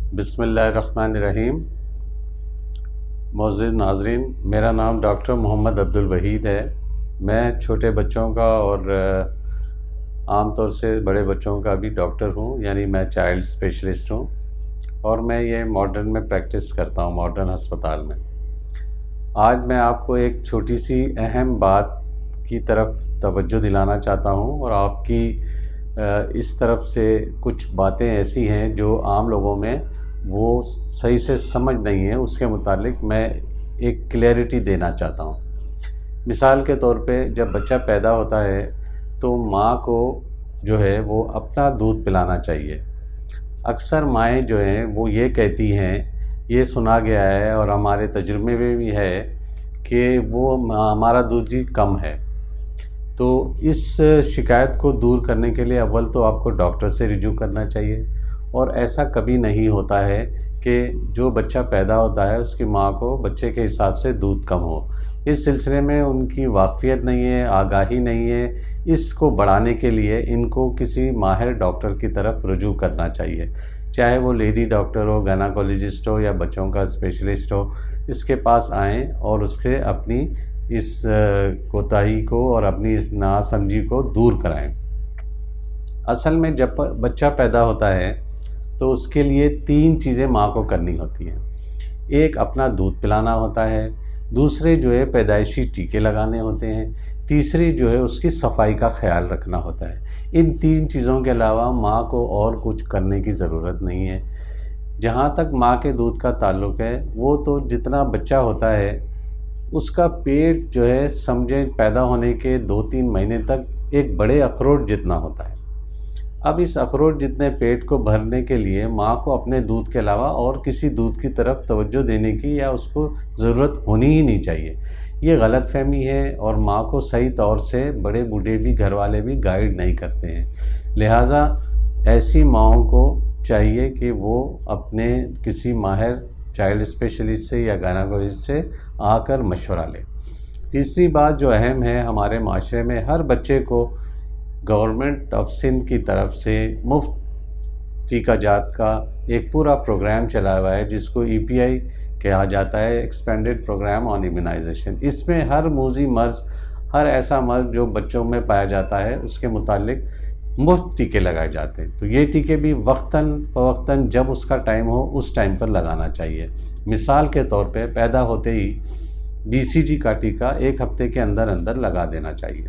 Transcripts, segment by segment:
بسم اللہ الرحمن الرحیم۔ معزز ناظرین، میرا نام ڈاکٹر محمد عبدالوحید ہے۔ میں چھوٹے بچوں کا اور عام طور سے بڑے بچوں کا بھی ڈاکٹر ہوں، یعنی میں چائلڈ اسپیشلسٹ ہوں، اور میں یہ ماڈرن میں پریکٹس کرتا ہوں، ماڈرن ہسپتال میں۔ آج میں آپ کو ایک چھوٹی سی اہم بات کی طرف توجہ دلانا چاہتا ہوں، اور آپ کی اس طرف سے کچھ باتیں ایسی ہیں جو عام لوگوں میں وہ صحیح سے سمجھ نہیں ہے، اس کے متعلق میں ایک کلیئرٹی دینا چاہتا ہوں۔ مثال کے طور پہ جب بچہ پیدا ہوتا ہے تو ماں کو جو ہے وہ اپنا دودھ پلانا چاہیے۔ اکثر مائیں جو ہیں وہ یہ کہتی ہیں، یہ سنا گیا ہے اور ہمارے تجربے میں بھی ہے کہ وہ ہمارا دودھ جی کم ہے۔ تو اس شکایت کو دور کرنے کے لیے اول تو آپ کو ڈاکٹر سے رجوع کرنا چاہیے، اور ایسا کبھی نہیں ہوتا ہے کہ جو بچہ پیدا ہوتا ہے اس کی ماں کو بچے کے حساب سے دودھ کم ہو۔ اس سلسلے میں ان کی واقفیت نہیں ہے، آگاہی نہیں ہے۔ اس کو بڑھانے کے لیے ان کو کسی ماہر ڈاکٹر کی طرف رجوع کرنا چاہیے، چاہے وہ لیڈی ڈاکٹر ہو، گائناکولوجسٹ ہو یا بچوں کا اسپیشلسٹ ہو۔ اس کے پاس آئیں اور اس سے اپنی اس کوتاہی کو اور اپنی اس ناسمجھی کو دور کرائیں۔ اصل میں جب بچہ پیدا ہوتا ہے تو اس کے لیے 3 چیزیں ماں کو کرنی ہوتی ہیں۔ ایک اپنا دودھ پلانا ہوتا ہے، دوسرے جو ہے پیدائشی ٹیکے لگانے ہوتے ہیں، تیسری جو ہے اس کی صفائی کا خیال رکھنا ہوتا ہے۔ ان 3 چیزوں کے علاوہ ماں کو اور کچھ کرنے کی ضرورت نہیں ہے۔ جہاں تک ماں کے دودھ کا تعلق ہے، وہ تو جتنا بچہ ہوتا ہے اس کا پیٹ جو ہے سمجھیں پیدا ہونے کے 2-3 مہینے تک ایک بڑے اخروٹ جتنا ہوتا ہے۔ اب اس اخروٹ جتنے پیٹ کو بھرنے کے لیے ماں کو اپنے دودھ کے علاوہ اور کسی دودھ کی طرف توجہ دینے کی یا اس کو ضرورت ہونی ہی نہیں چاہیے۔ یہ غلط فہمی ہے، اور ماں کو صحیح طور سے بڑے بوڑھے بھی، گھر والے بھی گائیڈ نہیں کرتے ہیں۔ لہٰذا ایسی ماؤں کو چاہیے کہ وہ اپنے کسی ماہر چائلڈ اسپیشلسٹ سے یا گائناکولوجسٹ سے آ کر مشورہ لیں۔ تیسری بات جو اہم ہے، ہمارے معاشرے میں ہر بچے کو گورنمنٹ آف سندھ کی طرف سے مفت ٹیکہ جات کا ایک پورا پروگرام چلا ہوا ہے، جس کو EPI کہا جاتا ہے، ایکسپینڈڈ پروگرام آن امیونائزیشن۔ اس میں ہر موذی مرض، ہر ایسا مرض جو بچوں میں پایا جاتا ہے، اس کے متعلق مفت ٹیکے لگائے جاتے ہیں۔ تو یہ ٹیکے بھی وقتاً فوقتاً جب اس کا ٹائم ہو اس ٹائم پر لگانا چاہیے۔ مثال کے طور پہ پیدا ہوتے ہی BCG کا ٹیکہ 1 ہفتے کے اندر اندر لگا دینا چاہیے۔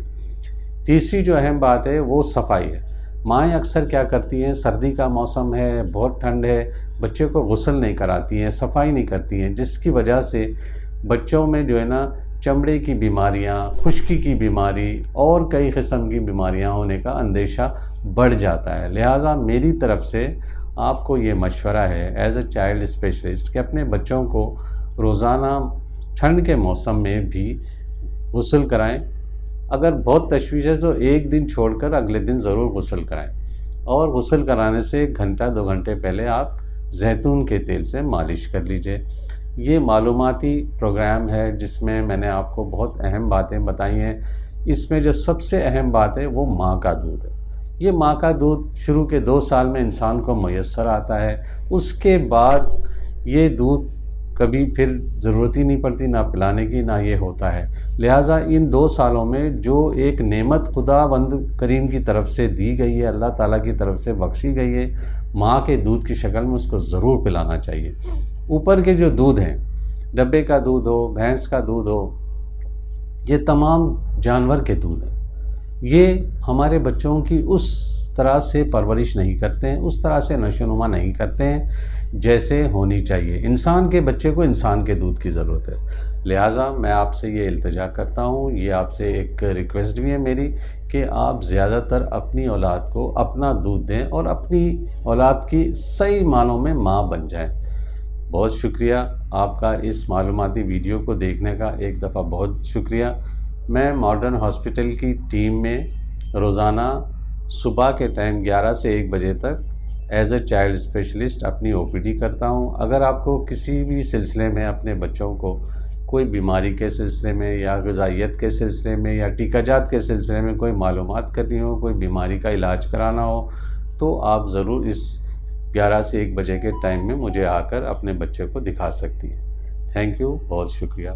تیسری جو اہم بات ہے وہ صفائی ہے۔ مائیں اکثر کیا کرتی ہیں، سردی کا موسم ہے، بہت ٹھنڈ ہے، بچے کو غسل نہیں کراتی ہیں، صفائی نہیں کرتی ہیں، جس کی وجہ سے بچوں میں جو ہے نا چمڑے کی بیماریاں، خشکی کی بیماری اور کئی قسم کی بیماریاں ہونے کا اندیشہ بڑھ جاتا ہے۔ لہٰذا میری طرف سے آپ کو یہ مشورہ ہے ایز اے چائلڈ اسپیشلسٹ کہ اپنے بچوں کو روزانہ ٹھنڈ کے موسم میں بھی غسل کرائیں۔ اگر بہت تشویش ہے تو ایک دن چھوڑ کر اگلے دن ضرور غسل کرائیں، اور غسل کرانے سے 1 گھنٹہ 2 گھنٹے پہلے آپ زیتون کے تیل سے مالش کر لیجئے۔ یہ معلوماتی پروگرام ہے جس میں میں نے آپ کو بہت اہم باتیں بتائی ہیں۔ اس میں جو سب سے اہم بات ہے وہ ماں کا دودھ ہے۔ یہ ماں کا دودھ شروع کے 2 سال میں انسان کو میسر آتا ہے، اس کے بعد یہ دودھ کبھی پھر ضرورت ہی نہیں پڑتی، نہ پلانے کی نہ یہ ہوتا ہے۔ لہٰذا ان 2 سالوں میں جو ایک نعمت خدا بند کریم کی طرف سے دی گئی ہے، اللہ تعالیٰ کی طرف سے بخشی گئی ہے، ماں کے دودھ کی شکل میں اس کو ضرور پلانا چاہیے۔ اوپر کے جو دودھ ہیں، ڈبے کا دودھ ہو، بھینس کا دودھ ہو، یہ تمام جانور کے دودھ ہیں۔ یہ ہمارے بچوں کی اس طرح سے پرورش نہیں کرتے ہیں، اس طرح سے نشو و نما نہیں کرتے ہیں جیسے ہونی چاہیے۔ انسان کے بچے کو انسان کے دودھ کی ضرورت ہے۔ لہٰذا میں آپ سے یہ التجا کرتا ہوں، یہ آپ سے ایک ریکویسٹ بھی ہے میری کہ آپ زیادہ تر اپنی اولاد کو اپنا دودھ دیں اور اپنی اولاد کی صحیح معنوں میں ماں بن جائیں۔ بہت شکریہ آپ کا اس معلوماتی ویڈیو کو دیکھنے کا، ایک دفعہ بہت شکریہ۔ میں ماڈرن ہاسپٹل کی ٹیم میں روزانہ صبح کے ٹائم 11 سے 1 بجے تک ایز اے چائلڈ اسپیشلسٹ اپنی OPD کرتا ہوں۔ اگر آپ کو کسی بھی سلسلے میں اپنے بچوں کو کوئی بیماری کے سلسلے میں یا غذائیت کے سلسلے میں یا ٹیکہ جات کے سلسلے میں کوئی معلومات کرنی ہو، کوئی بیماری کا علاج کرانا ہو، تو آپ ضرور اس 11 سے 1 بجے کے ٹائم میں مجھے آ کر اپنے بچے کو دکھا سکتی ہیں۔ تھینک یو، بہت شکریہ۔